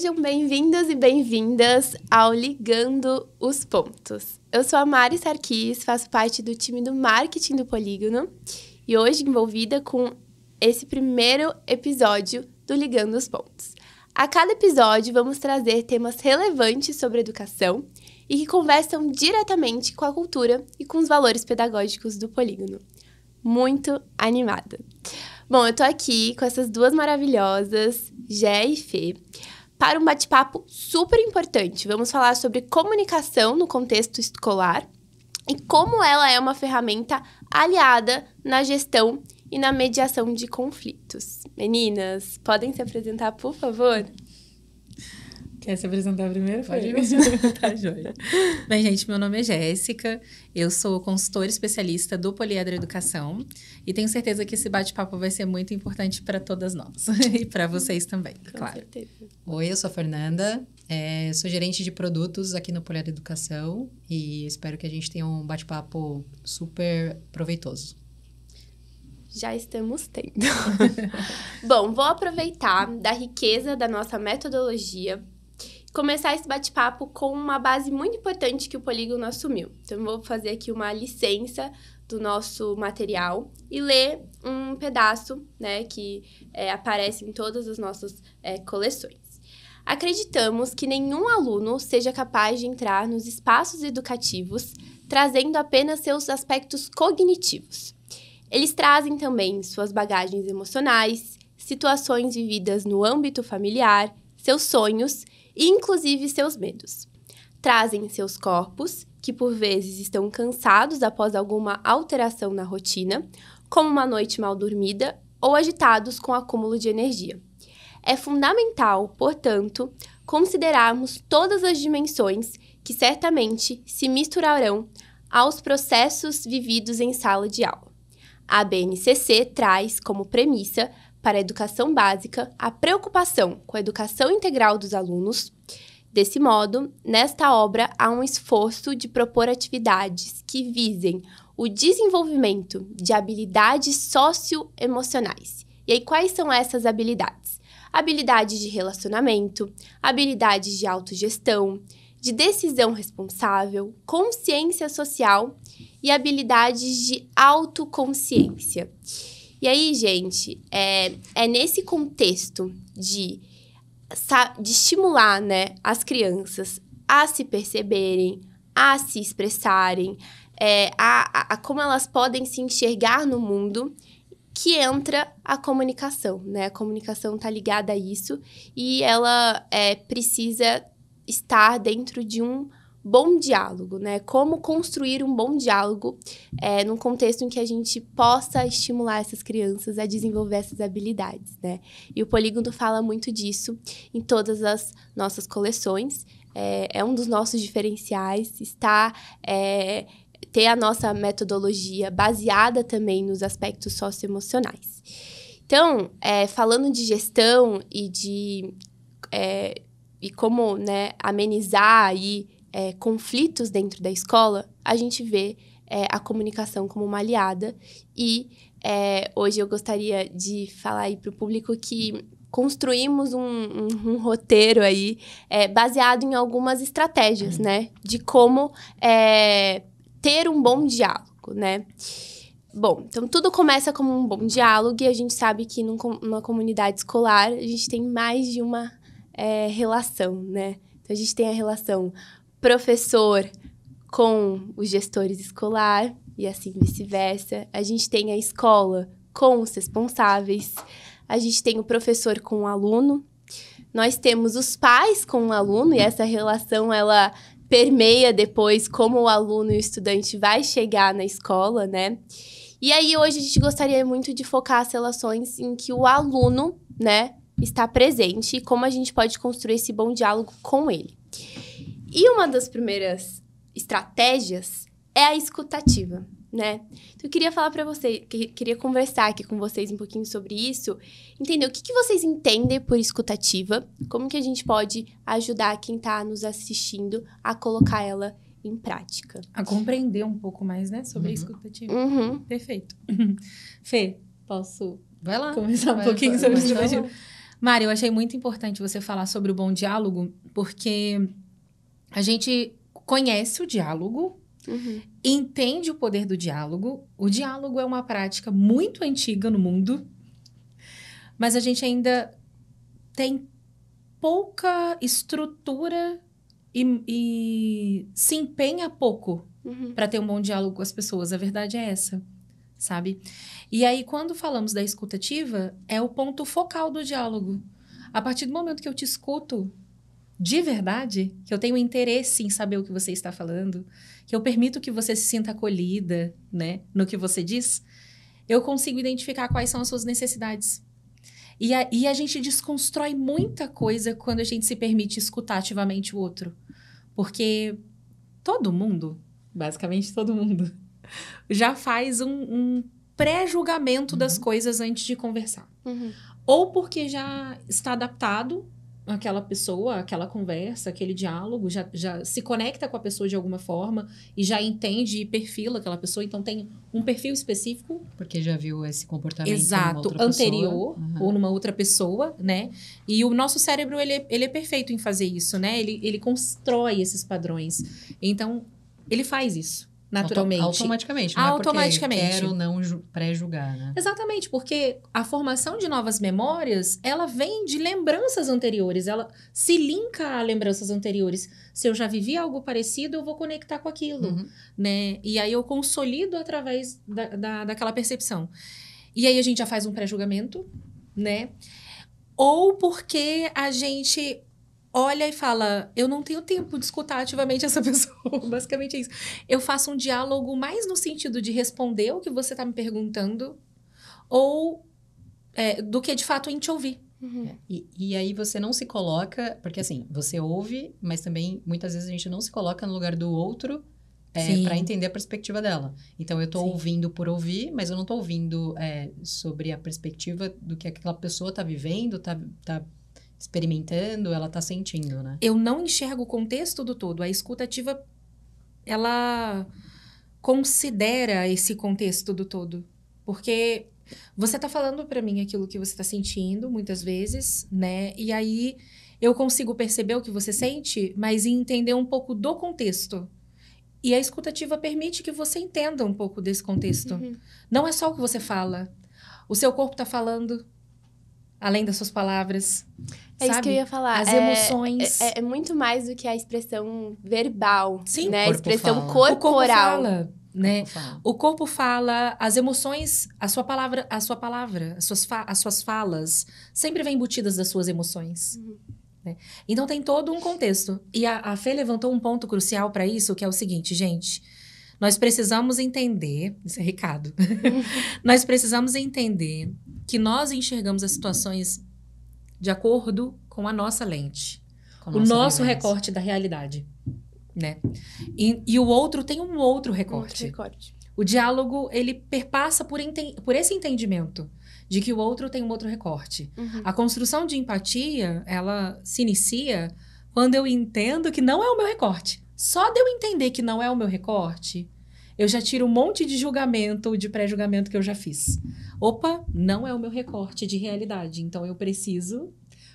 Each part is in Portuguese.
Sejam bem-vindos e bem-vindas ao Ligando os Pontos. Eu sou a Mari Sarkis, faço parte do time do marketing do Polígono e hoje envolvida com esse primeiro episódio do Ligando os Pontos. A cada episódio vamos trazer temas relevantes sobre educação e que conversam diretamente com a cultura e com os valores pedagógicos do Polígono. Muito animada! Bom, eu tô aqui com essas duas maravilhosas, Gé e Fê, para um bate-papo super importante. Vamos falar sobre comunicação no contexto escolar e como ela é uma ferramenta aliada na gestão e na mediação de conflitos. Meninas, podem se apresentar, por favor? Quer se apresentar primeiro? Pode ir. Tá, joia. Bem, gente, meu nome é Jéssica, eu sou consultora especialista do Poliedro Educação e tenho certeza que esse bate-papo vai ser muito importante para todas nós e para vocês também, claro. Com certeza. Oi, eu sou a Fernanda, sou gerente de produtos aqui no Poliedro Educação e espero que a gente tenha um bate-papo super proveitoso. Já estamos tendo. Bom, vou aproveitar da riqueza da nossa metodologia, começar esse bate-papo com uma base muito importante que o Polígono assumiu. Então, eu vou fazer aqui uma licença do nosso material e ler um pedaço, né, que aparece em todas as nossas coleções. Acreditamos que nenhum aluno seja capaz de entrar nos espaços educativos trazendo apenas seus aspectos cognitivos. Eles trazem também suas bagagens emocionais, situações vividas no âmbito familiar, seus sonhos e, inclusive, seus medos. Trazem seus corpos, que por vezes estão cansados após alguma alteração na rotina, como uma noite mal dormida, ou agitados com acúmulo de energia. É fundamental, portanto, considerarmos todas as dimensões que certamente se misturarão aos processos vividos em sala de aula. A BNCC traz como premissa para a educação básica a preocupação com a educação integral dos alunos. Desse modo, nesta obra há um esforço de propor atividades que visem o desenvolvimento de habilidades socioemocionais. E aí, quais são essas habilidades? Habilidades de relacionamento, habilidades de autogestão, de decisão responsável, consciência social e habilidades de autoconsciência. E aí, gente, é nesse contexto de estimular, né, as crianças a se perceberem, a se expressarem, a como elas podem se enxergar no mundo, que entra a comunicação, né? A comunicação está ligada a isso e ela precisa estar dentro de um bom diálogo, né? Como construir um bom diálogo num contexto em que a gente possa estimular essas crianças a desenvolver essas habilidades, né? E o Polígono fala muito disso em todas as nossas coleções. É um dos nossos diferenciais, ter a nossa metodologia baseada também nos aspectos socioemocionais. Então, falando de gestão e como, né, amenizar aí conflitos dentro da escola, a gente vê a comunicação como uma aliada e hoje eu gostaria de falar aí para o público que construímos um roteiro aí baseado em algumas estratégias, né, de como ter um bom diálogo, né? Bom, então tudo começa como um bom diálogo e a gente sabe que numa comunidade escolar a gente tem mais de uma relação, né? Então a gente tem a relação professor com os gestores escolar e assim vice-versa. A gente tem a escola com os responsáveis. A gente tem o professor com o aluno. Nós temos os pais com o aluno e essa relação, ela permeia depois como o aluno e o estudante vai chegar na escola, né? E aí, hoje, a gente gostaria muito de focar as relações em que o aluno, né, está presente e como a gente pode construir esse bom diálogo com ele. E uma das primeiras estratégias é a escutativa, né? Então, eu queria falar para vocês, queria conversar aqui com vocês um pouquinho sobre isso, entender o que vocês entendem por escutativa, como que a gente pode ajudar quem está nos assistindo a colocar ela em prática. A compreender um pouco mais, né, sobre a escutativa. Perfeito. Fê, posso Vai lá. começar um pouquinho sobre a escutativa? Mari, eu achei muito importante você falar sobre o bom diálogo, porque a gente conhece o diálogo, entende o poder do diálogo. O diálogo é uma prática muito antiga no mundo, mas a gente ainda tem pouca estrutura e se empenha pouco para ter um bom diálogo com as pessoas. A verdade é essa, sabe? E aí, quando falamos da escuta ativa, é o ponto focal do diálogo. A partir do momento que eu te escuto de verdade, que eu tenho interesse em saber o que você está falando, que eu permito que você se sinta acolhida, né, no que você diz, eu consigo identificar quais são as suas necessidades. E a gente desconstrói muita coisa quando a gente se permite escutar ativamente o outro. Porque todo mundo, basicamente todo mundo, já faz um pré-julgamento das coisas antes de conversar. Ou porque já está adaptado àquela pessoa, àquela conversa, aquele diálogo, já se conecta com a pessoa de alguma forma e já entende e perfila aquela pessoa, então tem um perfil específico. Porque já viu esse comportamento Exato, numa outra anterior pessoa. ou numa outra pessoa, né? E o nosso cérebro, ele é perfeito em fazer isso, né? Ele constrói esses padrões. Então, ele faz isso. Naturalmente. Automaticamente. Não Automaticamente. É porque quero não pré-julgar, né? Exatamente, porque a formação de novas memórias, ela vem de lembranças anteriores, ela se linka a lembranças anteriores. Se eu já vivi algo parecido, eu vou conectar com aquilo, né? E aí eu consolido através daquela percepção. E aí a gente já faz um pré-julgamento, né? Ou porque a gente olha e fala, eu não tenho tempo de escutar ativamente essa pessoa. Basicamente é isso. Eu faço um diálogo mais no sentido de responder o que você está me perguntando, ou do que de fato em te ouvir. E aí você não se coloca, porque assim, você ouve, mas também muitas vezes a gente não se coloca no lugar do outro para entender a perspectiva dela. Então eu tô ouvindo por ouvir, mas eu não tô ouvindo sobre a perspectiva do que aquela pessoa tá vivendo, tá experimentando, ela tá sentindo, né? Eu não enxergo o contexto do todo. A escuta ativa, ela considera esse contexto do todo. Porque você tá falando pra mim aquilo que você tá sentindo, muitas vezes, né? E aí, eu consigo perceber o que você sente, mas entender um pouco do contexto. E a escuta ativa permite que você entenda um pouco desse contexto. Não é só o que você fala. O seu corpo tá falando, além das suas palavras. É isso que eu ia falar. As emoções. É muito mais do que a expressão verbal, Sim, né? O A corpo expressão fala. corporal. O corpo fala, né? Fala. O corpo fala, as emoções, a sua palavra, as suas falas sempre vêm embutidas das suas emoções. Né? Então tem todo um contexto. E a Fê levantou um ponto crucial para isso, que é o seguinte, gente. Nós precisamos entender, esse é recado, nós precisamos entender que nós enxergamos as situações de acordo com a nossa lente. O nosso recorte da realidade, né? E o outro tem um outro recorte. O diálogo, ele perpassa por esse entendimento de que o outro tem um outro recorte. A construção de empatia, ela se inicia quando eu entendo que não é o meu recorte. Só de eu entender que não é o meu recorte, eu já tiro um monte de julgamento, de pré-julgamento que eu já fiz. Opa, não é o meu recorte de realidade, então eu preciso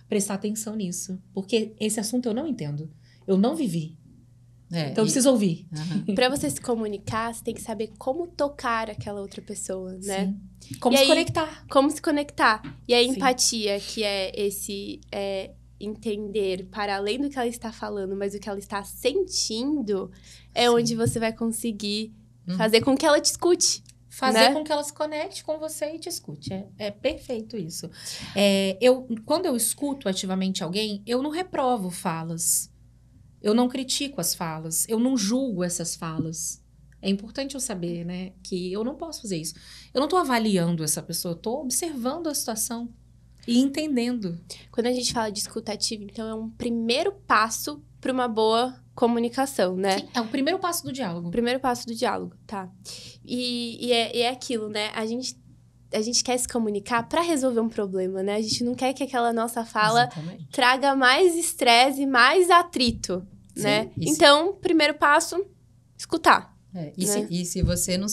prestar atenção nisso. Porque esse assunto eu não entendo. Eu não vivi. Então eu preciso ouvir. Pra você se comunicar, você tem que saber como tocar aquela outra pessoa, né? Sim. Como se conectar. Como se conectar. E a empatia, que é esse entender para além do que ela está falando, mas o que ela está sentindo, é onde você vai conseguir fazer com que ela te escute. Fazer com que ela se conecte com você e te escute. É perfeito isso. Quando eu escuto ativamente alguém, eu não reprovo falas. Eu não critico as falas. Eu não julgo essas falas. É importante eu saber, né? Que eu não posso fazer isso. Eu não tô avaliando essa pessoa. Eu tô observando a situação e entendendo. Quando a gente fala de escuta ativa, então é um primeiro passo para uma boa comunicação, né? Sim, é o primeiro passo do diálogo. O primeiro passo do diálogo, tá. E é aquilo, né? A gente quer se comunicar para resolver um problema, né? A gente não quer que aquela nossa fala traga mais estresse e mais atrito, né? Isso. Então, primeiro passo, escutar. E se você não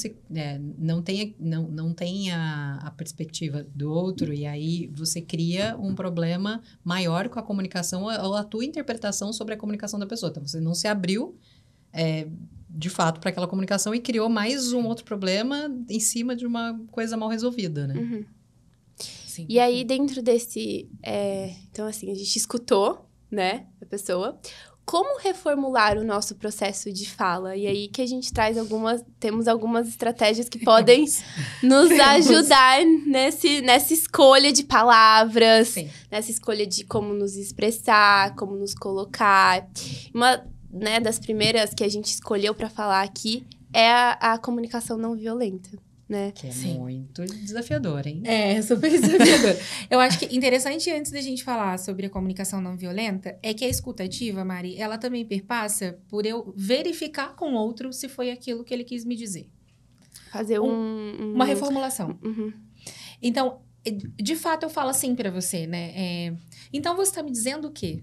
tem a perspectiva do outro, e aí você cria um problema maior com a comunicação ou a tua interpretação sobre a comunicação da pessoa. Então, você não se abriu, de fato, para aquela comunicação e criou mais um outro problema em cima de uma coisa mal resolvida, né? Uhum. Sim. E aí, dentro desse... Então, assim, a gente escutou, né, a pessoa. Como reformular o nosso processo de fala? E aí que a gente temos algumas estratégias que podem nos ajudar nessa escolha de palavras, Sim. nessa escolha de como nos expressar, como nos colocar. Uma, né, das primeiras que a gente escolheu para falar aqui é a comunicação não violenta. Né? Que é muito desafiador, hein? É, super desafiador. Eu acho que interessante, antes da gente falar sobre a comunicação não violenta, é que a escutativa, Mari, ela também perpassa por eu verificar com o outro se foi aquilo que ele quis me dizer. Fazer uma reformulação. Uhum. Então, de fato, eu falo assim pra você, né? Então, você tá me dizendo o quê?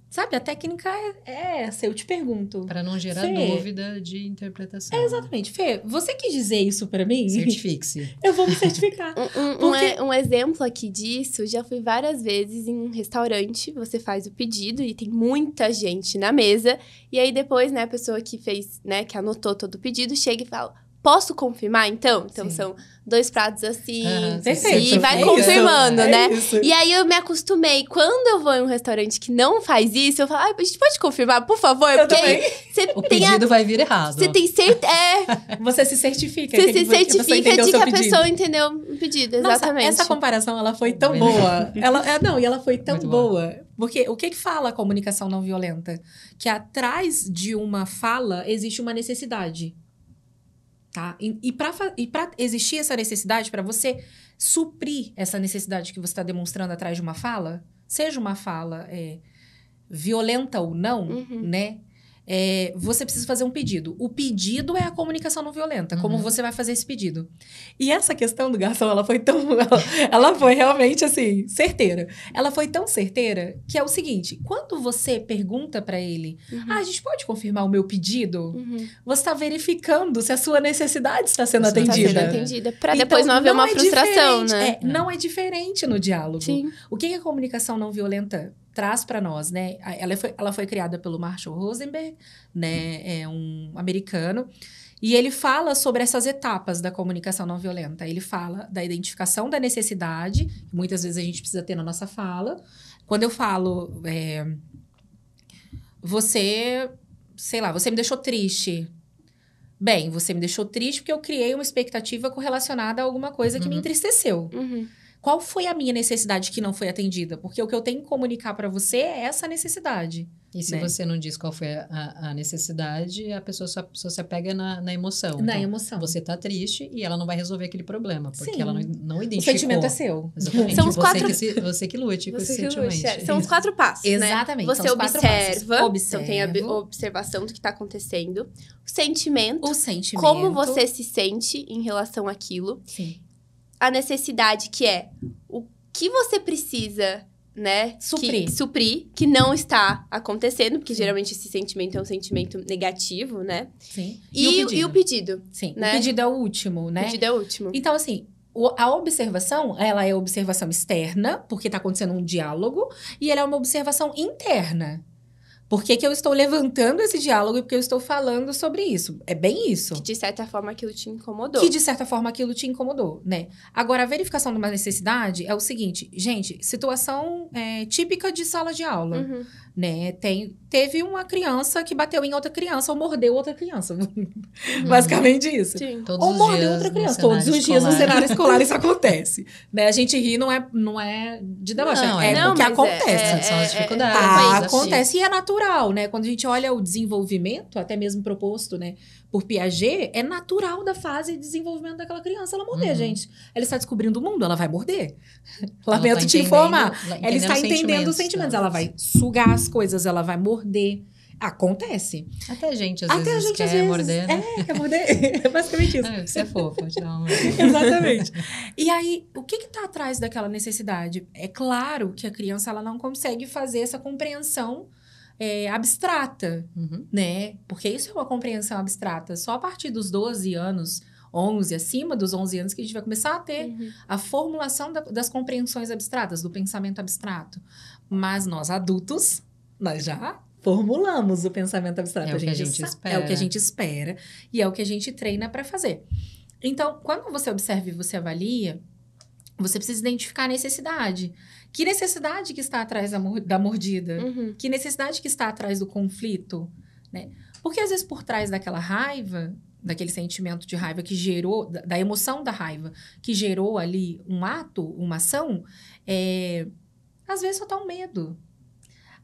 Sabe, a técnica é essa, eu te pergunto. Para não gerar Fê, dúvida de interpretação. Exatamente. Fê, você quis dizer isso pra mim? Certifique-se. Eu vou me certificar. Um exemplo aqui disso, já fui várias vezes em um restaurante, você faz o pedido e tem muita gente na mesa, e aí depois, né, a pessoa que fez, né, que anotou todo o pedido, chega e fala... Posso confirmar, então? Então, Sim. são 2 pratos assim, perfeito. e vai confirmando, né? Isso. E aí, eu me acostumei. Quando eu vou em um restaurante que não faz isso, eu falo, a gente pode confirmar, por favor? Porque aí o pedido vai vir errado. Você tem certeza... Você se certifica. Você se certifica de que a pessoa pedido. entendeu o pedido, Nossa, exatamente. essa comparação, ela foi tão boa. E ela foi tão Muito boa. Porque o que fala a comunicação não violenta? Que atrás de uma fala existe uma necessidade. Tá? E para existir essa necessidade, para você suprir essa necessidade que você está demonstrando atrás de uma fala, seja uma fala violenta ou não, né? Você precisa fazer um pedido. O pedido é a comunicação não violenta. Como você vai fazer esse pedido? E essa questão do garçom, ela foi tão... ela foi realmente, assim, certeira. Ela foi tão certeira que é o seguinte. Quando você pergunta pra ele, a gente pode confirmar o meu pedido? Você está verificando se a sua necessidade está sendo atendida. Pra depois não haver uma frustração, né? Não é diferente no diálogo. Sim. O que a comunicação não violenta traz para nós, né? Ela foi criada pelo Marshall Rosenberg, né? É um americano. E ele fala sobre essas etapas da comunicação não violenta. Ele fala da identificação da necessidade, que muitas vezes a gente precisa ter na nossa fala. Quando eu falo, você me deixou triste. Bem, você me deixou triste porque eu criei uma expectativa correlacionada a alguma coisa que me entristeceu. Qual foi a minha necessidade que não foi atendida? Porque o que eu tenho que comunicar para você é essa necessidade. E se você não diz qual foi a necessidade, a pessoa só se apega na emoção. Na então, emoção. Você tá triste e ela não vai resolver aquele problema. Porque Sim. ela não identificou. O sentimento é seu. Exatamente. São os Você que lute com esse sentimento. São os 4 passos, Exatamente. né? Você observa. Então, tem a Observo. observação do que tá acontecendo. O sentimento. Como você se sente em relação àquilo. Sim. A necessidade, que é o que você precisa, né? Suprir, que não está acontecendo, porque geralmente esse sentimento é um sentimento negativo, né? Sim. E o pedido. Sim, né? o pedido é o último, né? O pedido é o último. Então, assim, a observação, ela é observação externa, porque está acontecendo um diálogo, e ela é uma observação interna. Por que eu estou levantando esse diálogo e porque eu estou falando sobre isso? É bem isso. Que, de certa forma, aquilo te incomodou. Né? Agora, a verificação de uma necessidade é o seguinte. Gente, situação típica de sala de aula. Né? Teve uma criança que bateu em outra criança ou mordeu outra criança. Basicamente isso. Sim. Ou mordeu outra criança. Todos os dias no cenário escolar isso acontece. Né? A gente ri não é de deboche. Porque acontece. São as dificuldades. Acontece e é natural. Né? Quando a gente olha o desenvolvimento, até mesmo proposto, né, por Piaget, é natural da fase de desenvolvimento daquela criança ela morder, gente. Ela está descobrindo o mundo, ela vai morder. Lamento te informar. Ela está entendendo os sentimentos. Ela vai sugar as coisas, ela vai morder. Acontece. Até a gente, às vezes, quer morder, né? Quer morder. É basicamente isso. Você é fofa, te dá uma... Exatamente. E aí, o que está atrás daquela necessidade? É claro que a criança ela não consegue fazer essa compreensão abstrata, né? Porque isso é uma compreensão abstrata. Só a partir dos 12 anos, 11, acima dos 11 anos, que a gente vai começar a ter a formulação das compreensões abstratas, do pensamento abstrato. Mas nós, adultos, nós já formulamos o pensamento abstrato. É o que a gente espera. É o que a gente espera e é o que a gente treina para fazer. Então, quando você observa e você avalia, você precisa identificar a necessidade. Que necessidade que está atrás da mordida? Que necessidade que está atrás do conflito? Né? Porque, às vezes, por trás daquela raiva, daquele sentimento de raiva que gerou, da emoção da raiva, que gerou ali um ato, uma ação, às vezes só está um medo.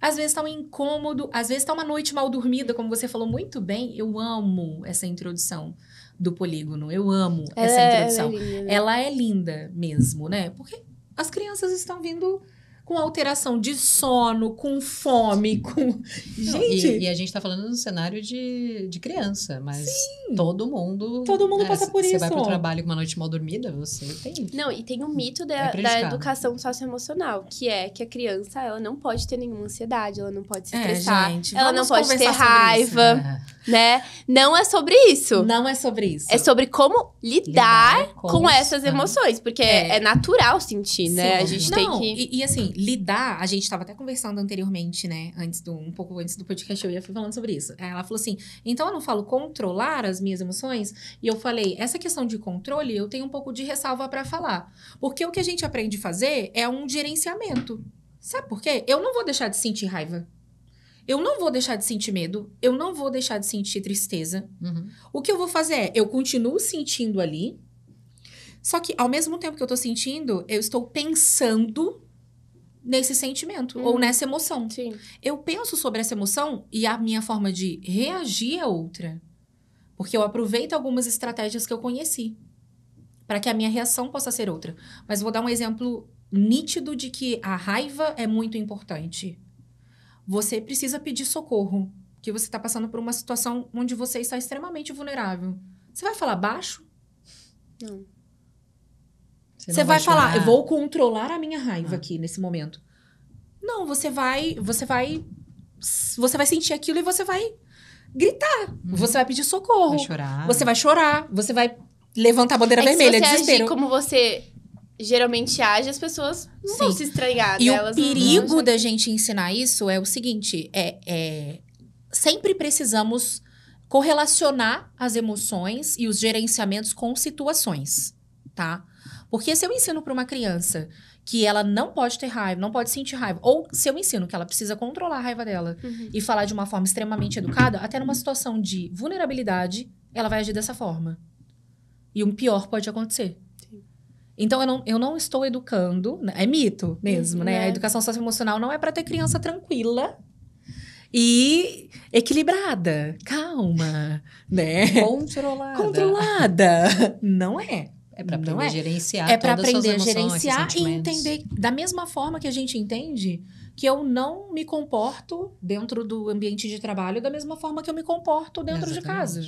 Às vezes está um incômodo, às vezes está uma noite mal dormida, como você falou muito bem. Eu amo essa introdução do polígono. Eu amo essa introdução. Ela é linda mesmo, né? Porque as crianças estão vindo com alteração de sono, com fome, com... Gente... E a gente tá falando num cenário de criança, mas todo mundo passa por isso. Você vai pro trabalho com uma noite mal dormida, você tem... Não, e tem o mito da educação socioemocional, que é que a criança, ela não pode ter nenhuma ansiedade, ela não pode se estressar, gente, ela não pode ter raiva, né? Não é sobre isso. Não é sobre isso. É sobre como lidar com essas emoções, porque é natural sentir, né? A gente tem que... E assim, lidar, a gente estava até conversando anteriormente, né? Um pouco antes do podcast, eu ia falando sobre isso. Ela falou assim, então eu não falo controlar as minhas emoções? E eu falei, essa questão de controle, eu tenho um pouco de ressalva para falar. Porque o que a gente aprende a fazer é um gerenciamento. Sabe por quê? Eu não vou deixar de sentir raiva. Eu não vou deixar de sentir medo. Eu não vou deixar de sentir tristeza. O que eu vou fazer é, eu continuo sentindo ali, só que ao mesmo tempo que eu tô sentindo, eu estou pensando nesse sentimento ou nessa emoção. Sim. Eu penso sobre essa emoção e a minha forma de reagir é outra. Porque eu aproveito algumas estratégias que eu conheci para que a minha reação possa ser outra. Mas vou dar um exemplo nítido de que a raiva é muito importante. Você precisa pedir socorro, que você está passando por uma situação onde você está extremamente vulnerável. Você vai falar baixo? Não. Você vai falar, eu vou controlar a minha raiva aqui nesse momento. Não, você vai sentir aquilo e você vai gritar. Você vai pedir socorro. Vai chorar. Você vai chorar. Você vai levantar a bandeira vermelha, se você desespero. agir como você geralmente age, as pessoas não vão se estranhar. E o perigo da gente ensinar isso é o seguinte, sempre precisamos correlacionar as emoções e os gerenciamentos com situações, tá? Porque se eu ensino para uma criança que ela não pode ter raiva, não pode sentir raiva, ou se eu ensino que ela precisa controlar a raiva dela e falar de uma forma extremamente educada, até numa situação de vulnerabilidade, ela vai agir dessa forma. E o pior pode acontecer. Então, eu não estou educando... É mito mesmo, né? A educação socioemocional não é para ter criança tranquila e equilibrada, calma, né? Controlada. Não é. É para aprender a gerenciar todas as emoções. É para aprender a gerenciar e entender... Da mesma forma que a gente entende que eu não me comporto dentro do ambiente de trabalho da mesma forma que eu me comporto dentro de casa.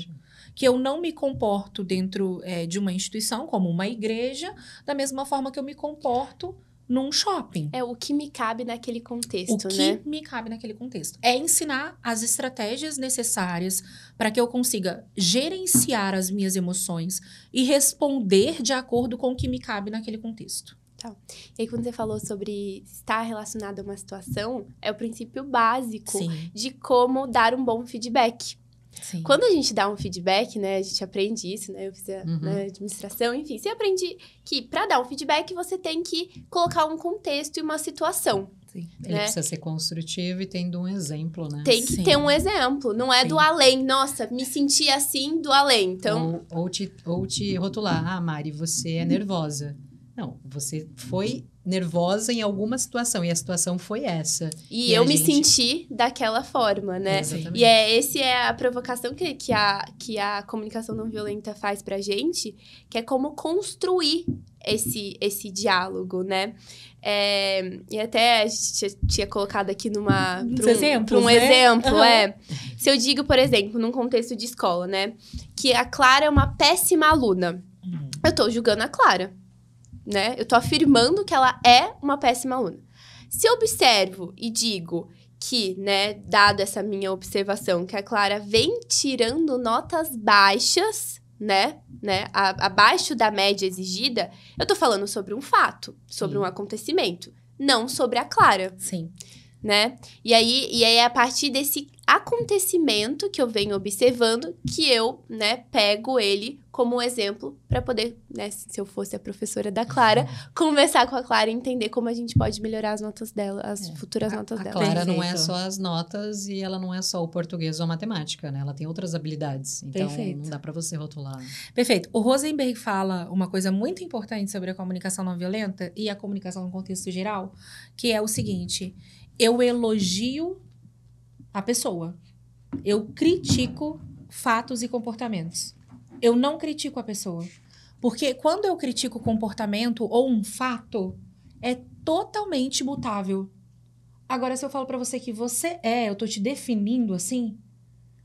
Que eu não me comporto dentro de uma instituição, como uma igreja, da mesma forma que eu me comporto num shopping. É o que me cabe naquele contexto, né? O que me cabe naquele contexto. É ensinar as estratégias necessárias para que eu consiga gerenciar as minhas emoções e responder de acordo com o que me cabe naquele contexto. Tá. E aí, quando você falou sobre estar relacionado a uma situação, é o princípio básico de como dar um bom feedback. Sim. Quando a gente dá um feedback, né, a gente aprende isso, né, eu fiz a administração, enfim, você aprende que para dar um feedback você tem que colocar um contexto e uma situação. Sim. Ele precisa ser construtivo e tendo um exemplo, né? Tem que ter um exemplo, não é do além. Nossa, me senti assim do além, então... Ou te rotular, ah, Mari, você é nervosa. Não, você foi nervosa em alguma situação, e a situação foi essa. E eu me senti daquela forma, né? Exatamente. E essa é a provocação que a comunicação não violenta faz pra gente, que é como construir esse diálogo, né? E até a gente tinha colocado aqui exemplo, Se eu digo, por exemplo, num contexto de escola, né? Que a Clara é uma péssima aluna. Eu tô julgando a Clara. Né? Eu tô afirmando que ela é uma péssima aluna. Se eu observo e digo que, né, dado essa minha observação, que a Clara vem tirando notas baixas, né, abaixo da média exigida, eu tô falando sobre um fato, sobre um acontecimento, não sobre a Clara. Sim. Né? E aí é a partir desse acontecimento que eu venho observando que eu, né, pego ele como exemplo para poder, né, se eu fosse a professora da Clara, conversar com a Clara e entender como a gente pode melhorar as notas dela, as futuras notas dela. A Clara não é Perfeito. só as notas e ela não é só o português ou a matemática, né? Ela tem outras habilidades. Então, Perfeito. não dá para você rotular. Perfeito. O Rosenberg fala uma coisa muito importante sobre a comunicação não violenta e a comunicação no contexto geral, que é o seguinte: eu elogio a pessoa. Eu critico fatos e comportamentos. Eu não critico a pessoa. Porque quando eu critico o comportamento ou um fato, é totalmente mutável. Agora, se eu falo pra você que eu tô te definindo assim,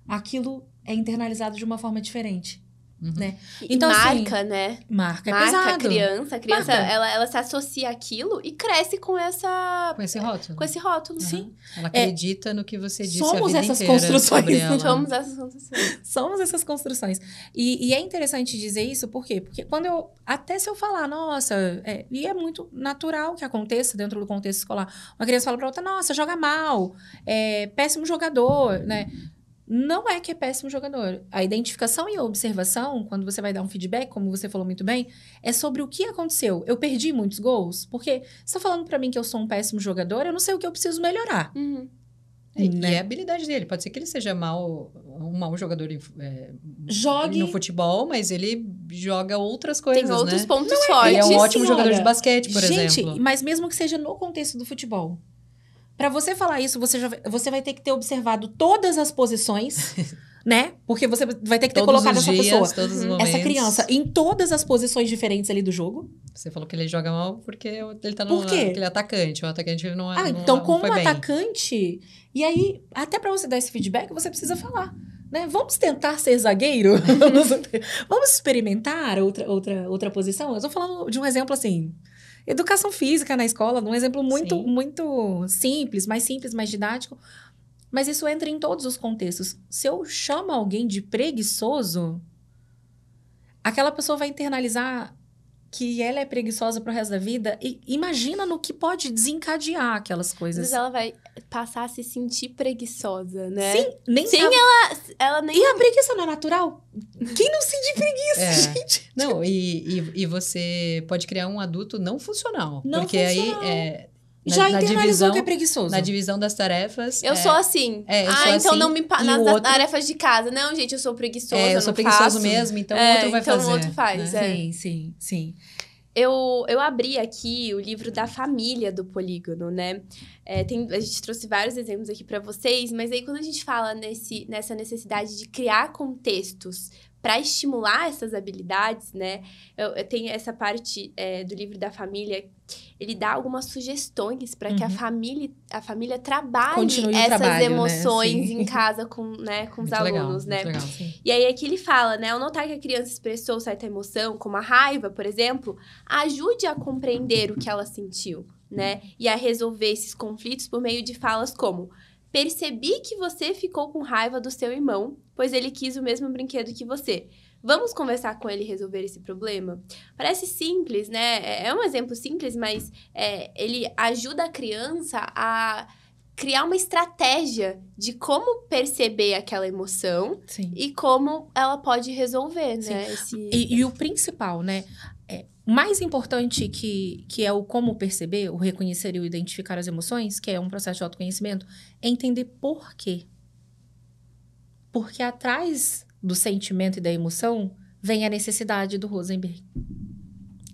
aquilo é internalizado de uma forma diferente. Né? Então, marca, assim, né? Marca a criança. A criança, marca. Ela se associa àquilo e cresce com esse rótulo. Com esse rótulo. Sim. Ela acredita no que você disse somos a vida essas inteira construções. sobre ela. Somos essas construções. Somos essas construções. E é interessante dizer isso, por quê? Porque até se eu falar, nossa, e é muito natural que aconteça dentro do contexto escolar. Uma criança fala pra outra, nossa, joga mal, péssimo jogador, né? Não é que é péssimo jogador. A identificação e a observação, quando você vai dar um feedback, como você falou muito bem, é sobre o que aconteceu. Eu perdi muitos gols? Porque você tá falando pra mim que eu sou um péssimo jogador, eu não sei o que eu preciso melhorar. Uhum. E é a habilidade dele. Pode ser que ele seja um mau jogador Jogue no futebol, mas ele joga outras coisas, tem outros né? pontos fortes. Ele é um ótimo jogador de basquete, por Gente, exemplo. mas mesmo que seja no contexto do futebol. Pra você falar isso, você vai ter que ter observado todas as posições, né? Porque você vai ter que ter Todos colocado os essa dias, pessoa, todos os momentos. essa criança, em todas as posições diferentes ali do jogo. Você falou que ele joga mal porque ele tá Por quê? Aquele atacante. O atacante ele não é. Então, não como foi bem. atacante, e aí, até pra você dar esse feedback, você precisa falar. Né? Vamos tentar ser zagueiro? Vamos experimentar outra posição? Eu tô falando de um exemplo assim. Educação física na escola, um exemplo muito simples, mais didático. Mas isso entra em todos os contextos. Se eu chamo alguém de preguiçoso, aquela pessoa vai internalizar que ela é preguiçosa pro resto da vida. E imagina no que pode desencadear aquelas coisas. Às vezes ela vai passar a se sentir preguiçosa, né? Sim, ela nem... E a preguiça não é natural? Quem não sente preguiça, gente? Não, e você pode criar um adulto não funcional. Não porque funcional. aí... Já internalizou divisão, que é preguiçoso. Na divisão das tarefas... Eu sou assim. eu sou então assim, não me... e Nas o outro... tarefas de casa. Não, gente, eu sou preguiçosa, eu sou preguiçoso faço. mesmo, então o outro vai fazer. Então o outro faz, né? Sim. Eu abri aqui o livro da família do Polígono, né? A gente trouxe vários exemplos aqui para vocês, mas aí quando a gente fala nessa necessidade de criar contextos para estimular essas habilidades, né? Eu tenho essa parte do livro da família, ele dá algumas sugestões para que a família trabalhe Continue essas trabalho, emoções né? em casa com os alunos, né? Muito legal, sim. E aí aqui ele fala, né? Ao notar que a criança expressou certa emoção, como a raiva, por exemplo, ajude a compreender o que ela sentiu, né? E a resolver esses conflitos por meio de falas como: percebi que você ficou com raiva do seu irmão, pois ele quis o mesmo brinquedo que você. Vamos conversar com ele e resolver esse problema? Parece simples, né? É um exemplo simples, mas ele ajuda a criança a criar uma estratégia de como perceber aquela emoção e como ela pode resolver, né? E o principal, né? Mais importante que é o como perceber, o reconhecer e o identificar as emoções, que é um processo de autoconhecimento, é entender por quê. Porque atrás do sentimento e da emoção vem a necessidade do Rosenberg.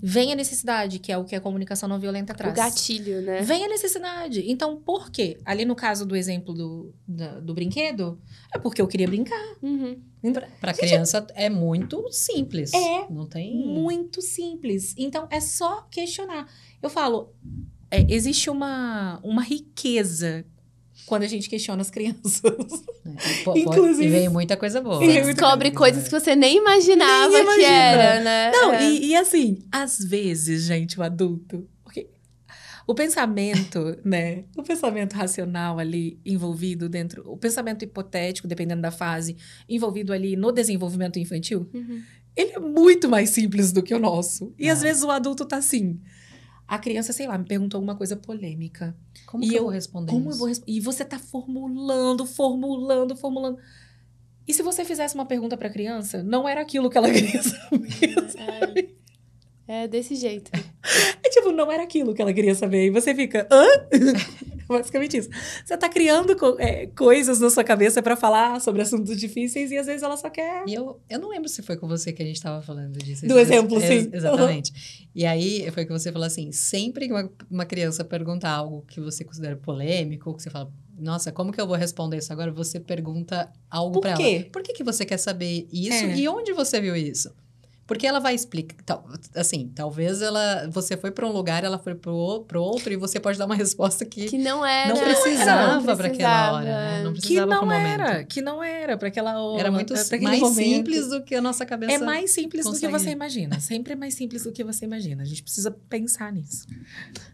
Vem a necessidade, que é o que a comunicação não violenta traz. O gatilho, né? Vem a necessidade. Então, por quê? Ali no caso do exemplo do brinquedo, é porque eu queria brincar. Para criança é muito simples. Não tem... Muito simples. Então, é só questionar. Eu falo, existe uma riqueza quando a gente questiona as crianças. Inclusive, e vem muita coisa boa. Você descobre coisas que você nem imaginava que era, né? Não, e assim, às vezes, gente, o adulto... Porque O pensamento, né? O pensamento racional ali envolvido dentro... O pensamento hipotético, dependendo da fase, envolvido ali no desenvolvimento infantil, ele é muito mais simples do que o nosso. E às vezes o adulto tá assim... A criança, sei lá, me perguntou alguma coisa polêmica. Como que eu vou responder isso? E você tá formulando. E se você fizesse uma pergunta pra criança, não era aquilo que ela queria saber. É desse jeito. Não era aquilo que ela queria saber. E você fica, hã? Basicamente isso. Você tá criando coisas na sua cabeça pra falar sobre assuntos difíceis e às vezes ela só quer... E eu não lembro se foi com você que a gente tava falando disso. Do exemplo, sim. Exatamente. E aí, foi que você falou assim, sempre que uma criança pergunta algo que você considera polêmico, ou que você fala, nossa, como que eu vou responder isso agora? Você pergunta algo pra ela. Por quê? Por que você quer saber isso? E onde você viu isso? Porque ela vai explicar, assim, talvez você foi para um lugar, ela foi pro outro, e você pode dar uma resposta que não era, não precisava para aquela hora, né? Não precisava para o momento. Que não era para aquela hora. Era muito mais simples do que a nossa cabeça. É mais simples do que você imagina. Sempre é mais simples do que você imagina. A gente precisa pensar nisso.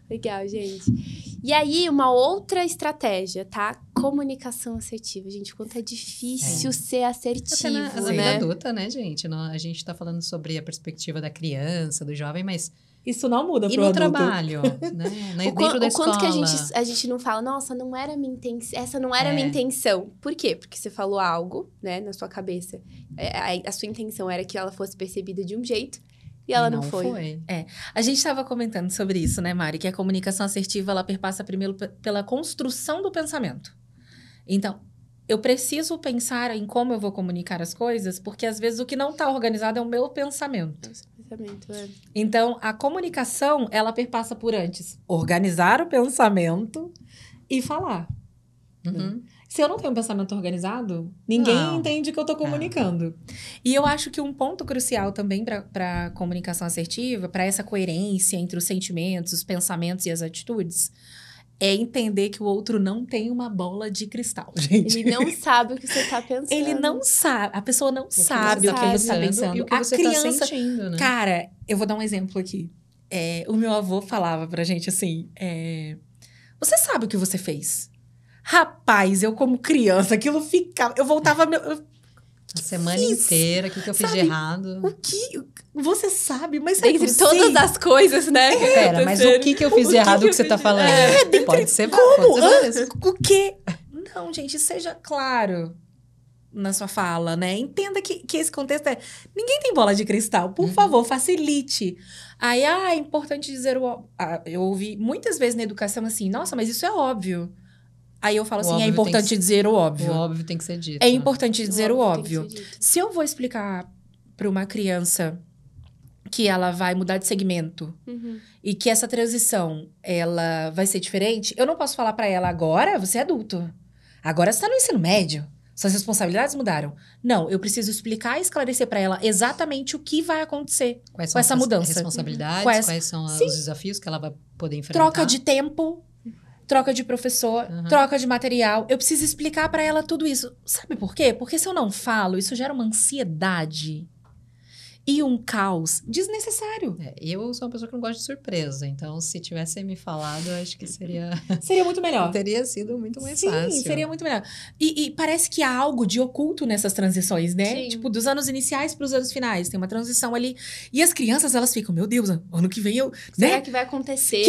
Legal, gente. E aí, uma outra estratégia, tá? Comunicação assertiva. Gente, quanto é difícil ser assertivo, né? Na vida adulta, né, gente? A gente tá falando sobre a perspectiva da criança, do jovem, mas... Isso não muda pro adulto. E no trabalho, né? Dentro da escola. O quanto que a gente não fala, nossa, não era minha intenção, essa não era a minha intenção. Por quê? Porque você falou algo, né, na sua cabeça. A sua intenção era que ela fosse percebida de um jeito. E ela não foi. A gente estava comentando sobre isso, né, Mari? Que a comunicação assertiva, ela perpassa primeiro pela construção do pensamento. Então, eu preciso pensar em como eu vou comunicar as coisas, porque às vezes o que não está organizado é o meu pensamento. Então, a comunicação, ela perpassa por antes organizar o pensamento e falar. Se eu não tenho um pensamento organizado, ninguém entende que eu tô comunicando. E eu acho que um ponto crucial também para a comunicação assertiva, para essa coerência entre os sentimentos, os pensamentos e as atitudes, é entender que o outro não tem uma bola de cristal, gente. Ele não sabe o que você tá pensando. Ele não sabe. A pessoa não sabe o que você tá pensando. E o que você tá sentindo, né? Cara, eu vou dar um exemplo aqui. O meu avô falava pra gente assim, você sabe o que você fez? Rapaz, eu como criança, aquilo ficava... Eu voltava... A semana inteira, o que eu fiz de errado? O que... Você sabe, mas... Dentre todas as coisas, né? Pera, mas o que eu fiz de errado que você tá falando? Pode ser como? O quê? Não, gente, seja claro na sua fala, né? Entenda que esse contexto ninguém tem bola de cristal. Por favor, facilite. Aí, é importante dizer eu ouvi muitas vezes na educação assim, nossa, mas isso é óbvio. Aí eu falo assim, é importante dizer o óbvio. O óbvio tem que ser dito. É importante dizer o óbvio. Se eu vou explicar para uma criança que ela vai mudar de segmento e que essa transição, ela vai ser diferente, eu não posso falar para ela agora, você é adulto. Agora você tá no ensino médio. Suas responsabilidades mudaram. Não, eu preciso explicar e esclarecer para ela exatamente o que vai acontecer com essa mudança. Responsabilidades, quais são os desafios que ela vai poder enfrentar. Troca de tempo, troca de professor, troca de material. Eu preciso explicar para ela tudo isso. Sabe por quê? Porque se eu não falo, isso gera uma ansiedade e um caos desnecessário. Eu sou uma pessoa que não gosta de surpresa. Então, se tivesse me falado, eu acho que seria... Seria muito melhor. Teria sido muito mais fácil. Sim, seria muito melhor. E parece que há algo de oculto nessas transições, né? Sim. Tipo, dos anos iniciais para os anos finais. Tem uma transição ali. E as crianças, elas ficam, meu Deus, ano que vem eu... Será que vai acontecer,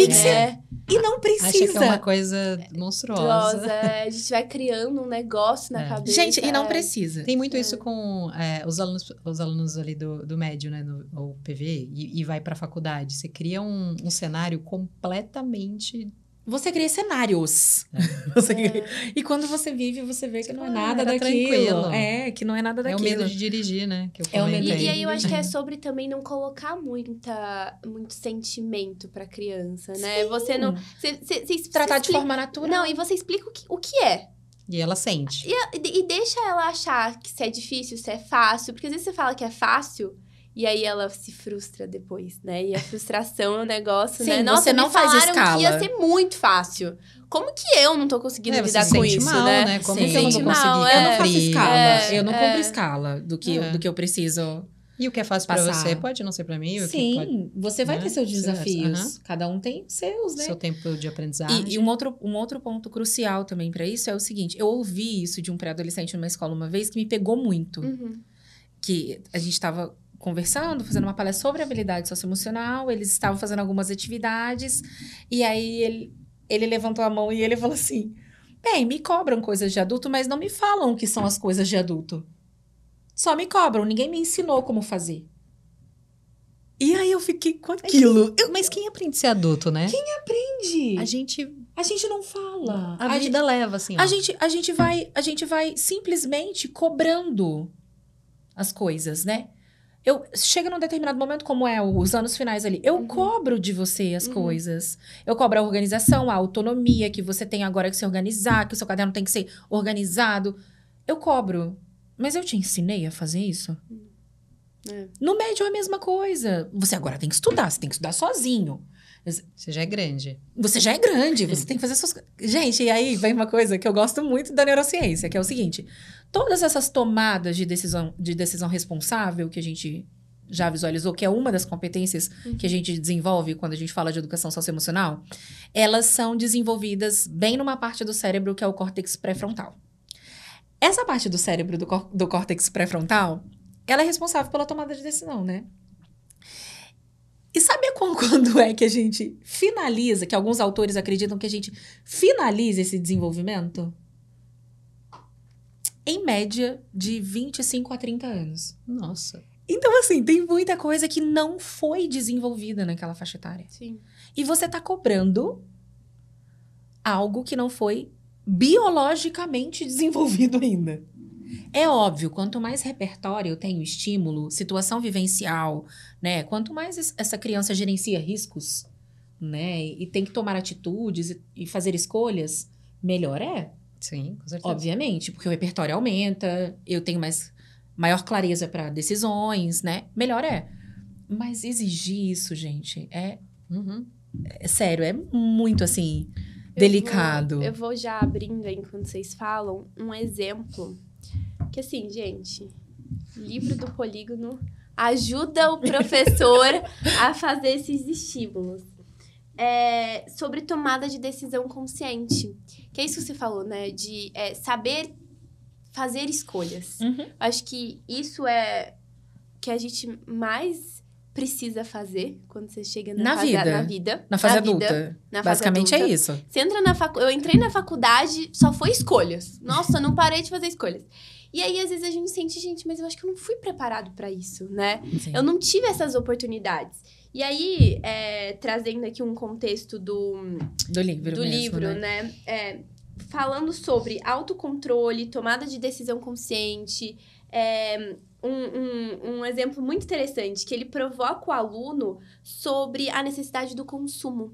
E não precisa. Acha que é uma coisa monstruosa. A gente vai criando um negócio na cabeça. Gente, e não precisa. Tem muito isso com os alunos ali do médio, né? O PV, e vai pra faculdade. Você cria um cenário completamente... Você cria cenários. E quando você vive, você vê que não é nada daquilo. Tranquilo. Que não é nada daquilo. É o medo de dirigir, né? Que eu E aí eu acho que é sobre também não colocar muito sentimento pra criança, né? Sim. Você não... Tratar de forma natural. Não, e você explica o que é. E ela sente. E deixa ela achar que se é difícil, se é fácil. Porque às vezes você fala que é fácil... E aí ela se frustra depois, né? E a frustração é um negócio, né? Nossa, você não faz escala. Que ia ser muito fácil. Como que eu não tô conseguindo lidar com isso, mal, né? Como que eu não vou conseguir? Eu não faço escala. Eu não cumpro escala do que eu preciso. E o que é fácil para você pode não ser para mim. Sim, você vai ter seus desafios. Cada um tem seus, né? Seu tempo de aprendizagem. E um outro ponto crucial também para isso é o seguinte. Eu ouvi isso de um pré-adolescente numa escola uma vez que me pegou muito. Que a gente estava conversando, fazendo uma palestra sobre habilidade socioemocional. Eles estavam fazendo algumas atividades. E aí, ele levantou a mão e ele falou assim... Bem, me cobram coisas de adulto, mas não me falam o que são as coisas de adulto. Só me cobram, ninguém me ensinou como fazer. E aí eu fiquei com aquilo. Mas quem aprende a ser adulto, né? Quem aprende? A gente não fala. A vida leva, assim. Ó. A gente vai simplesmente cobrando as coisas, né? Chega num determinado momento, como os anos finais ali, eu cobro de você as coisas. Eu cobro a organização, a autonomia que você tem agora que se organizar, que o seu caderno tem que ser organizado. Eu cobro. Mas eu te ensinei a fazer isso? No médio é a mesma coisa. Você agora tem que estudar, você tem que estudar sozinho. Você já é grande. Você já é grande, você tem que fazer suas... Gente, e aí vem uma coisa que eu gosto muito da neurociência, que é o seguinte. Todas essas tomadas de decisão responsável que a gente já visualizou, que é uma das competências que a gente desenvolve quando a gente fala de educação socioemocional, elas são desenvolvidas bem numa parte do cérebro que é o córtex pré-frontal. Essa parte do cérebro do córtex pré-frontal, ela é responsável pela tomada de decisão, né? E sabe quando é que a gente finaliza, que alguns autores acreditam que a gente finaliza esse desenvolvimento? Em média, de 25 a 30 anos. Nossa. Então, assim, tem muita coisa que não foi desenvolvida naquela faixa etária. Sim. E você tá cobrando algo que não foi biologicamente desenvolvido ainda. É óbvio, quanto mais repertório eu tenho, estímulo, situação vivencial, né? Quanto mais essa criança gerencia riscos, né? E tem que tomar atitudes e fazer escolhas, melhor é. Sim, com certeza. Obviamente, porque o repertório aumenta, eu tenho maior clareza para decisões, né? Melhor é. Mas exigir isso, gente, é sério, é muito, assim, delicado. Eu vou já abrindo aí, enquanto vocês falam, um exemplo... Que assim, gente, livro do Polígono ajuda o professor a fazer esses estímulos. Sobre tomada de decisão consciente. Que é isso que você falou, né? De saber fazer escolhas. Acho que isso é que a gente mais precisa fazer quando você chega na fase adulta. Basicamente é isso. Você entra eu entrei na faculdade, só foi escolhas. Nossa, eu não parei de fazer escolhas. E aí, às vezes, a gente sente, gente, mas eu acho que eu não fui preparado para isso, né? Sim. Eu não tive essas oportunidades. E aí, trazendo aqui um contexto do livro, né? Falando sobre autocontrole, tomada de decisão consciente, um exemplo muito interessante, que ele provoca o aluno sobre a necessidade do consumo.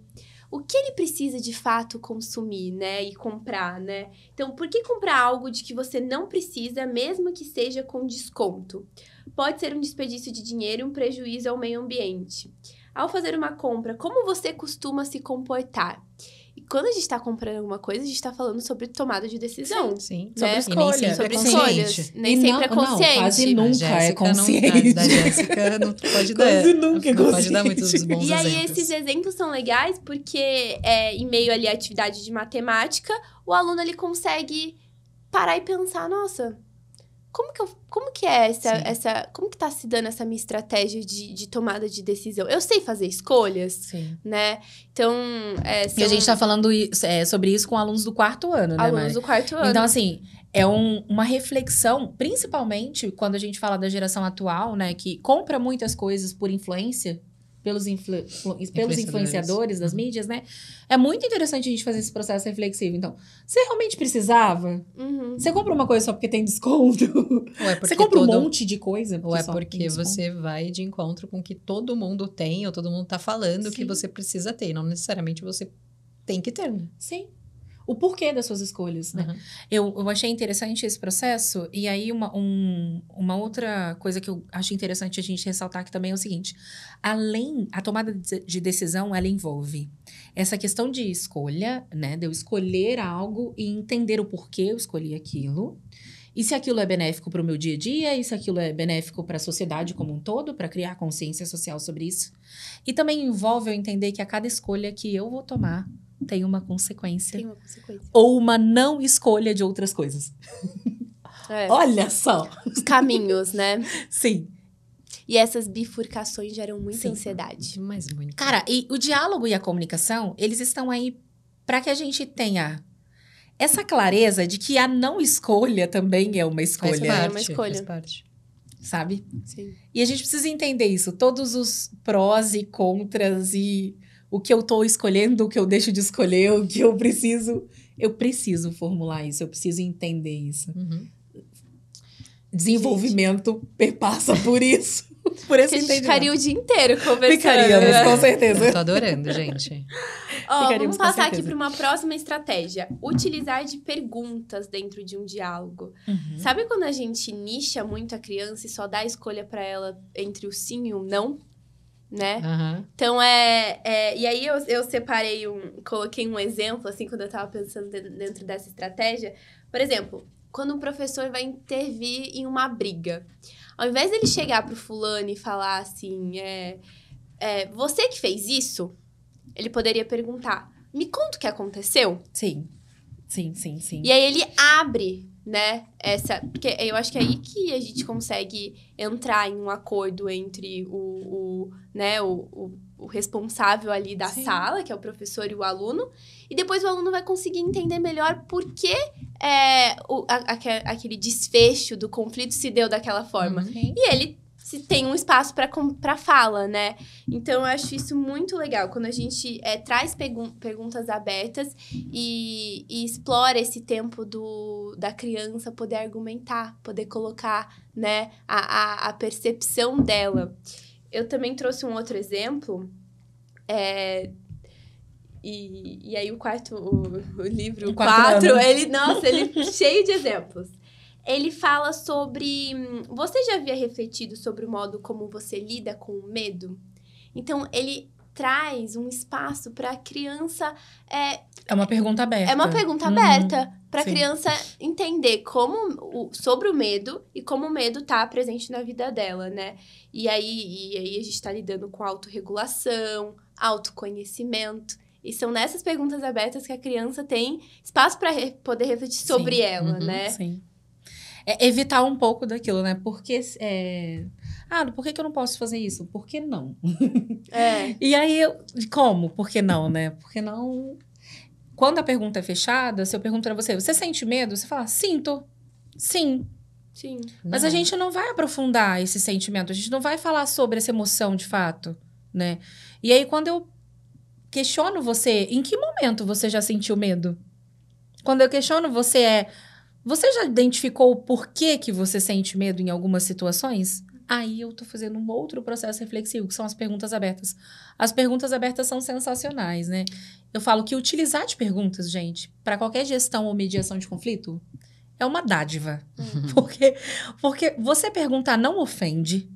O que ele precisa, de fato, consumir, né? E comprar, né? Então, por que comprar algo de que você não precisa, mesmo que seja com desconto? Pode ser um desperdício de dinheiro e um prejuízo ao meio ambiente. Ao fazer uma compra, como você costuma se comportar? E quando a gente está comprando alguma coisa, a gente está falando sobre tomada de decisão. Sim. Né? Sobre escolhas. Nem sempre é consciente. Quase nunca é consciente. Da Jéssica não pode dar. Quase nunca é consciente. Pode dar muitos bons exemplos. E aí, esses exemplos são legais porque, em meio ali à atividade de matemática, o aluno ele consegue parar e pensar, nossa... Como que é como que tá se dando essa minha estratégia de tomada de decisão? Eu sei fazer escolhas, Sim. Né? Então, E a gente tá falando sobre isso com alunos do 4º ano, né, alunos do 4º ano. Então, assim, é uma reflexão, principalmente quando a gente fala da geração atual, né, que compra muitas coisas por influência, pelos influenciadores das mídias, né? É muito interessante a gente fazer esse processo reflexivo. Então, você realmente precisava? Você compra uma coisa só porque tem desconto? Ou é porque você compra um monte de coisa? Ou é porque você vai de encontro com o que todo mundo tem, ou todo mundo tá falando que você precisa ter. Não necessariamente você tem que ter, né? Sim. O porquê das suas escolhas, né? Eu achei interessante esse processo. E aí, uma outra coisa que eu acho interessante a gente ressaltar aqui também é o seguinte. A tomada de decisão, ela envolve essa questão de escolha, né? De eu escolher algo e entender o porquê eu escolhi aquilo. E se aquilo é benéfico para o meu dia a dia? E se aquilo é benéfico para a sociedade como um todo? Para criar consciência social sobre isso? E também envolve eu entender que a cada escolha que eu vou tomar tem uma consequência. Tem uma consequência. Ou uma não escolha de outras coisas. Olha só! Os caminhos, né? Sim. E essas bifurcações geram muita ansiedade. Mas muito. Cara, e o diálogo e a comunicação, eles estão aí para que a gente tenha essa clareza de que a não escolha também é uma escolha. É uma escolha. Faz parte. Sabe? Sim. E a gente precisa entender isso. Todos os prós e contras e o que eu tô escolhendo, o que eu deixo de escolher, o que eu preciso... Eu preciso formular isso, eu preciso entender isso. Uhum. Desenvolvimento perpassa por isso. Por esse A gente entendimento. ficaria o dia inteiro conversando. Ficaríamos, né? com certeza. Eu tô adorando, gente. Ó, Ficaríamos vamos com passar certeza. aqui para uma próxima estratégia. Utilizar de perguntas dentro de um diálogo. Uhum. Sabe quando a gente nicha muito a criança e só dá a escolha para ela entre o sim e o não? Né? Aham. Então, e aí eu separei coloquei um exemplo, assim, quando eu tava pensando dentro dessa estratégia. Por exemplo, quando um professor vai intervir em uma briga. Ao invés dele chegar pro fulano e falar assim, você que fez isso? Ele poderia perguntar, me conta o que aconteceu? Sim. Sim, sim, sim. E aí ele abre, né, porque eu acho que é aí que a gente consegue entrar em um acordo entre o responsável ali da Sim. sala, que é o professor e o aluno, e depois o aluno vai conseguir entender melhor por que aquele desfecho do conflito se deu daquela forma. Sim. E ele tem um espaço para fala, né? Então, eu acho isso muito legal. Quando a gente traz perguntas abertas e explora esse tempo da criança poder argumentar, poder colocar, né, a percepção dela. Eu também trouxe um outro exemplo. E aí, o livro 4, ele cheio de exemplos. Ele fala sobre... Você já havia refletido sobre o modo como você lida com o medo? Então, ele traz um espaço para a criança... É uma pergunta aberta. É uma pergunta aberta para a sim. criança entender sobre o medo e como o medo está presente na vida dela, né? E aí a gente está lidando com autorregulação, autoconhecimento. E são nessas perguntas abertas que a criança tem espaço para poder refletir sobre ela, né? Sim. Evitar um pouco daquilo, né? Porque... por que eu não posso fazer isso? Por que não? E aí, como? Por que não, né? Porque não... Quando a pergunta é fechada, se eu pergunto pra você sente medo? Você fala, sinto. Sim. Sim. Mas a gente não vai aprofundar esse sentimento. A gente não vai falar sobre essa emoção, de fato, né? E aí, quando eu questiono você, em que momento você já sentiu medo? Quando eu questiono você, você já identificou o porquê que você sente medo em algumas situações? Aí eu tô fazendo um outro processo reflexivo, que são as perguntas abertas. As perguntas abertas são sensacionais, né? Eu falo que utilizar de perguntas, gente, para qualquer gestão ou mediação de conflito, é uma dádiva. Porque você perguntar não ofende,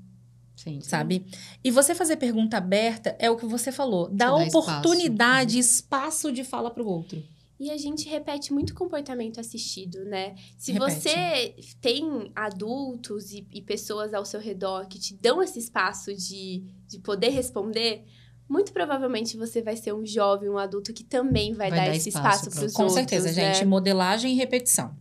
Sim. sabe? E você fazer pergunta aberta é o que você falou. Dá Você dá oportunidade, espaço de fala pro outro. E a gente repete muito comportamento assistido, né? Se Repete. você tem adultos e pessoas ao seu redor que te dão esse espaço de poder responder, muito provavelmente você vai ser um jovem, um adulto que também vai dar esse espaço para os outros. Com certeza, né? gente. Modelagem e repetição.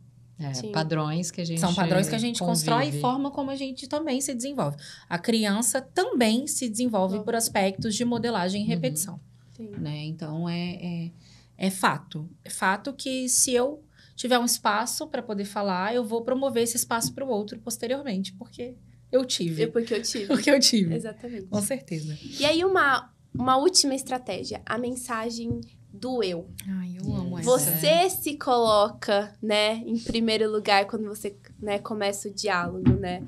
Sim. Padrões que a gente São padrões que a gente constrói convive. e forma como a gente também se desenvolve. A criança também se desenvolve por aspectos de modelagem e repetição. Sim. Né? Então, é fato. É fato que se eu tiver um espaço para poder falar, eu vou promover esse espaço para o outro posteriormente, porque eu tive. Porque eu tive. Porque eu tive. Exatamente. Com certeza. E aí, uma última estratégia, a mensagem do eu. Ai, eu amo essa. Você se coloca, né, em primeiro lugar quando você, né, começa o diálogo, né?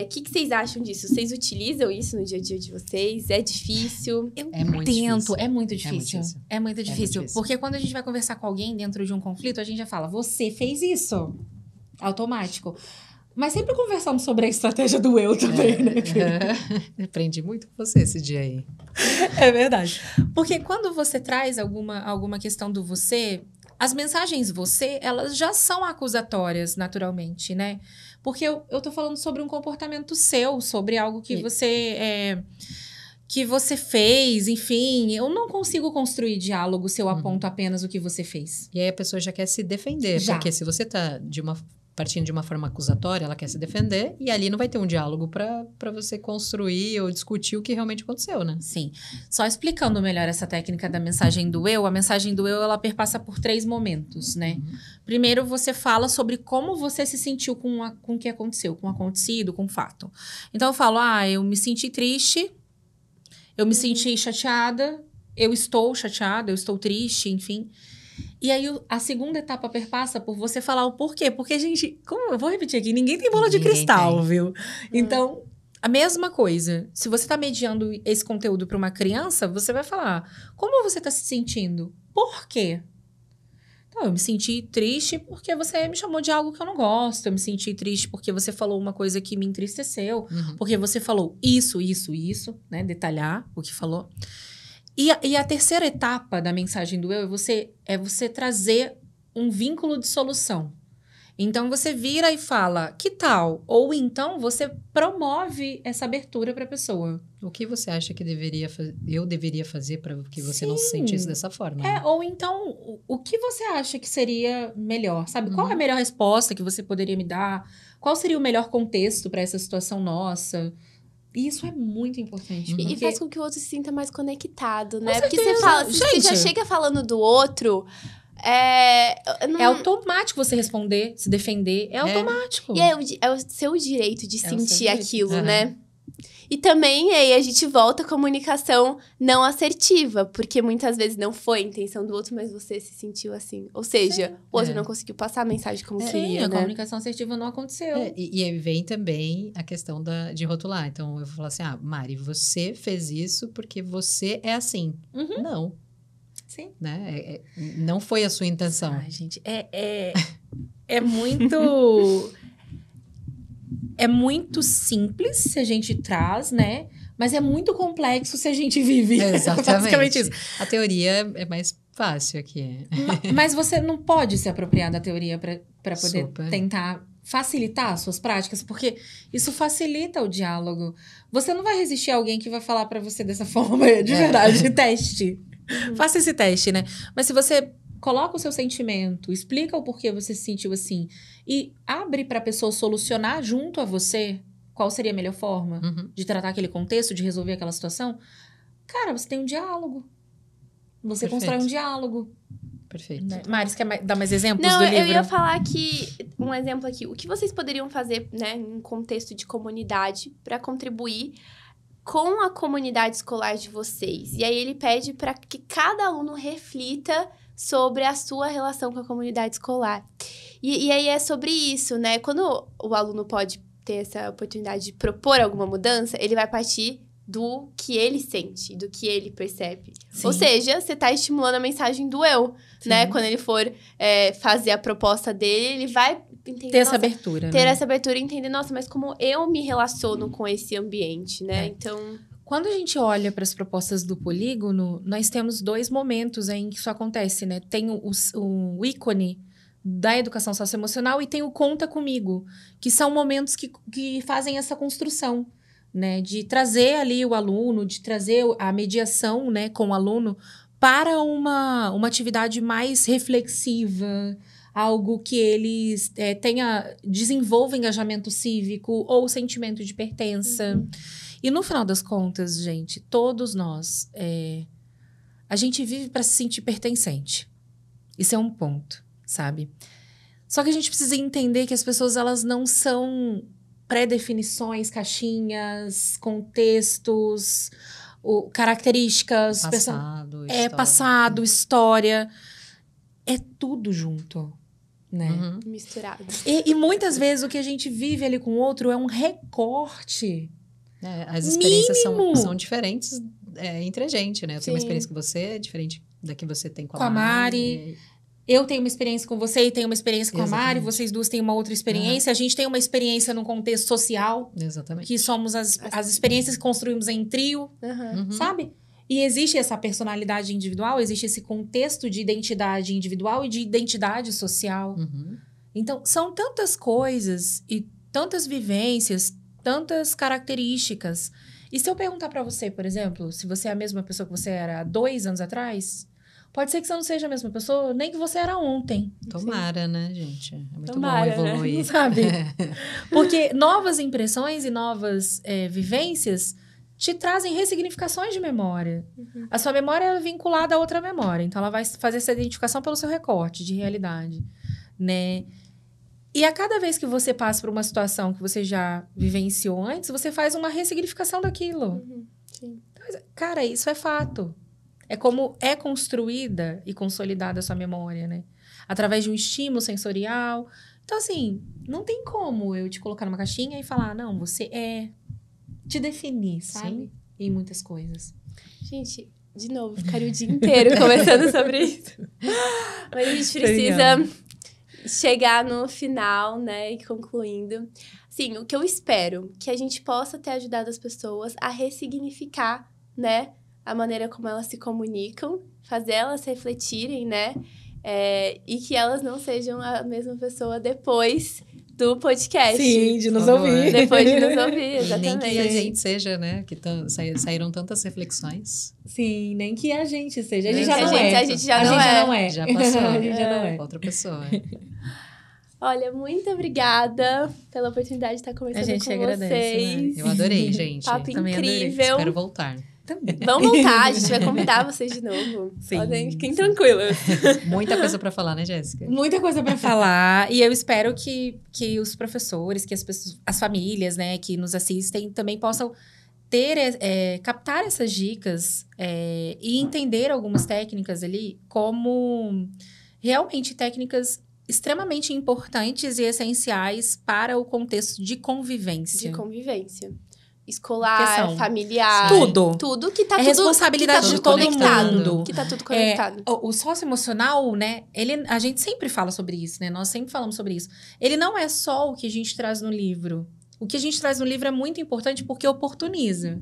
O que vocês acham disso? Vocês utilizam isso no dia a dia de vocês? É difícil? É muito difícil. É muito difícil. É muito difícil. Porque quando a gente vai conversar com alguém dentro de um conflito, a gente já fala, você fez isso. Automático. Mas sempre conversamos sobre a estratégia do eu também, né? Aprendi muito com você esse dia aí. É verdade. Porque quando você traz alguma questão do você, as mensagens você, elas já são acusatórias, naturalmente, né? Porque eu tô falando sobre um comportamento seu, sobre algo que você fez, enfim. Eu não consigo construir diálogo se eu aponto apenas o que você fez. E aí a pessoa já quer se defender. Já. Porque se você tá partindo de uma forma acusatória, ela quer se defender, e ali não vai ter um diálogo para você construir ou discutir o que realmente aconteceu, né? Sim. Só explicando melhor essa técnica da mensagem do eu, a mensagem do eu, ela perpassa por 3 momentos, né? Primeiro, você fala sobre como você se sentiu com o que aconteceu, com o acontecido, com o fato. Então, eu falo, eu me senti triste, eu me senti chateada, eu estou chateada, eu estou triste, enfim. E aí, a segunda etapa perpassa por você falar o porquê. Porque, gente, como eu vou repetir aqui, ninguém tem bola de cristal, viu? Então, a mesma coisa. Se você tá mediando esse conteúdo para uma criança, você vai falar, como você tá se sentindo? Por quê? Então, eu me senti triste porque você me chamou de algo que eu não gosto. Eu me senti triste porque você falou uma coisa que me entristeceu. Porque você falou isso, né? Detalhar o que falou. E a terceira etapa da mensagem do eu é você trazer um vínculo de solução. Então, você vira e fala, que tal? Ou então, você promove essa abertura para a pessoa. O que você acha que eu deveria fazer para que você não se sentisse dessa forma? Né? Ou então, o que você acha que seria melhor? Sabe? Qual é a melhor resposta que você poderia me dar? Qual seria o melhor contexto para essa situação nossa? E isso é muito importante. E faz com que o outro se sinta mais conectado, né? Com porque certeza. você já chega falando do outro... É automático você responder, se defender. É automático. E é o seu direito de sentir aquilo, né? E também, aí a gente volta à comunicação não assertiva. Porque muitas vezes não foi a intenção do outro, mas você se sentiu assim. Ou seja, o outro não conseguiu passar a mensagem como queria, a né? comunicação assertiva não aconteceu. E aí vem também a questão de rotular. Então, eu vou falar assim, Mari, você fez isso porque você é assim. Não. Sim. Né? Não foi a sua intenção. Ai, gente, é muito... É muito simples se a gente traz, né? Mas é muito complexo se a gente vive. Exatamente. Basicamente isso. A teoria é mais fácil aqui. Mas você não pode se apropriar da teoria para poder Super. tentar facilitar as suas práticas, porque isso facilita o diálogo. Você não vai resistir a alguém que vai falar para você dessa forma, de verdade. Teste. Faça esse teste, né? Mas se você coloca o seu sentimento, explica o porquê você se sentiu assim e abre para a pessoa solucionar junto a você qual seria a melhor forma de tratar aquele contexto, de resolver aquela situação, cara, você tem um diálogo. Você constrói um diálogo. Perfeito. Né? Mari, você quer dar mais exemplos do livro? Eu ia falar que, um exemplo aqui, o que vocês poderiam fazer, né, em contexto de comunidade para contribuir com a comunidade escolar de vocês. E aí ele pede para que cada aluno reflita sobre a sua relação com a comunidade escolar. E aí é sobre isso, né? Quando o aluno pode ter essa oportunidade de propor alguma mudança, ele vai partir do que ele sente, do que ele percebe. Sim. Ou seja, você está estimulando a mensagem do eu, né? Quando ele for fazer a proposta dele, ele vai entender... Ter essa abertura, Ter essa abertura e entender, nossa, mas como eu me relaciono com esse ambiente, né? Então... Quando a gente olha para as propostas do Polígono, nós temos 2 momentos em que isso acontece, né? Tem o ícone da educação socioemocional e tem o Conta Comigo, que são momentos que fazem essa construção, né? De trazer ali o aluno, de trazer a mediação, né, com o aluno para uma atividade mais reflexiva, algo que eles desenvolva engajamento cívico ou sentimento de pertença. E no final das contas, gente, todos nós, a gente vive para se sentir pertencente. Isso é um ponto, sabe? Só que a gente precisa entender que as pessoas, elas não são pré-definições, caixinhas, contextos, características. Passado, história. É tudo junto, né? Misturado. E muitas vezes o que a gente vive ali com o outro é um recorte. As experiências são diferentes entre a gente, né? Eu tenho uma experiência com você, é diferente da que você tem com a Mari. Eu tenho uma experiência com você e tenho uma experiência com a Mari. Vocês duas têm uma outra experiência. A gente tem uma experiência num contexto social. Exatamente. Que somos as experiências que construímos em trio, sabe? E existe essa personalidade individual, existe esse contexto de identidade individual e de identidade social. Então, são tantas coisas e tantas vivências, tantas características. E se eu perguntar pra você, por exemplo, se você é a mesma pessoa que você era há 2 anos atrás, pode ser que você não seja a mesma pessoa, nem que você era ontem. Tomara, né, gente? É muito Tomara, bom evoluir. Né? Sabe? Porque novas impressões e novas vivências te trazem ressignificações de memória. A sua memória é vinculada a outra memória. Então, ela vai fazer essa identificação pelo seu recorte de realidade, né? E a cada vez que você passa por uma situação que você já vivenciou antes, você faz uma ressignificação daquilo. Sim. Cara, isso é fato. É como é construída e consolidada a sua memória, né? Através de um estímulo sensorial. Então, assim, não tem como eu te colocar numa caixinha e falar, não, você te definir, sabe? Sim. Em muitas coisas. Gente, de novo, ficaria o dia inteiro conversando sobre isso. Mas a gente precisa chegar no final, né? E concluindo. Assim, o que eu espero, que a gente possa ter ajudado as pessoas a ressignificar, né? A maneira como elas se comunicam, fazer elas refletirem, né? E que elas não sejam a mesma pessoa depois do podcast. Sim, de nos ouvir. Depois de nos ouvir, exatamente. Nem que a gente seja, né? Que saíram tantas reflexões. Sim, nem que a gente seja. A Nem gente já que não é. A gente já não é. Já passou. A gente já não é. Outra pessoa. Olha, muito obrigada pela oportunidade de estar conversando A gente com agradece, vocês. né? Eu adorei, gente. Papo Também adorei. incrível. Espero voltar. Também. Vamos voltar, a gente vai convidar vocês de novo. Sim, Podem, fiquem sim. tranquilas. Muita coisa pra falar, né, Jéssica? Muita coisa para falar. E eu espero que os professores, que as pessoas, as famílias, né, que nos assistem, também possam captar essas dicas e entender algumas técnicas ali como realmente técnicas extremamente importantes e essenciais para o contexto de convivência. De convivência. Escolar, Questão. familiar. Tudo. Tudo que tá É tudo responsabilidade que tá de todo conectado, mundo. Que tá tudo conectado. O socioemocional, né? A gente sempre fala sobre isso, né? Nós sempre falamos sobre isso. Ele não é só o que a gente traz no livro. O que a gente traz no livro é muito importante porque oportuniza.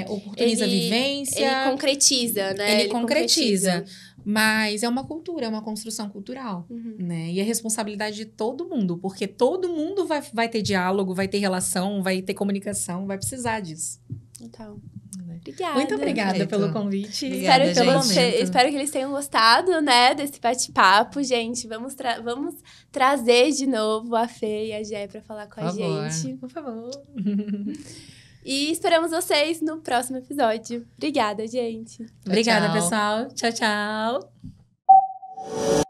Oportuniza a vivência. Ele concretiza, né? Ele concretiza. Mas é uma cultura, é uma construção cultural, né? E é responsabilidade de todo mundo, porque todo mundo vai ter diálogo, vai ter relação, vai ter comunicação, vai precisar disso. Então, obrigada. Muito obrigada Perfeito. pelo convite. Obrigada, Espero que eles tenham gostado, né, desse bate-papo, gente. Vamos trazer de novo a Fê e a Jé pra falar com a gente. Por favor. E esperamos vocês no próximo episódio. Obrigada, gente. Obrigada, tchau. pessoal. Tchau, tchau.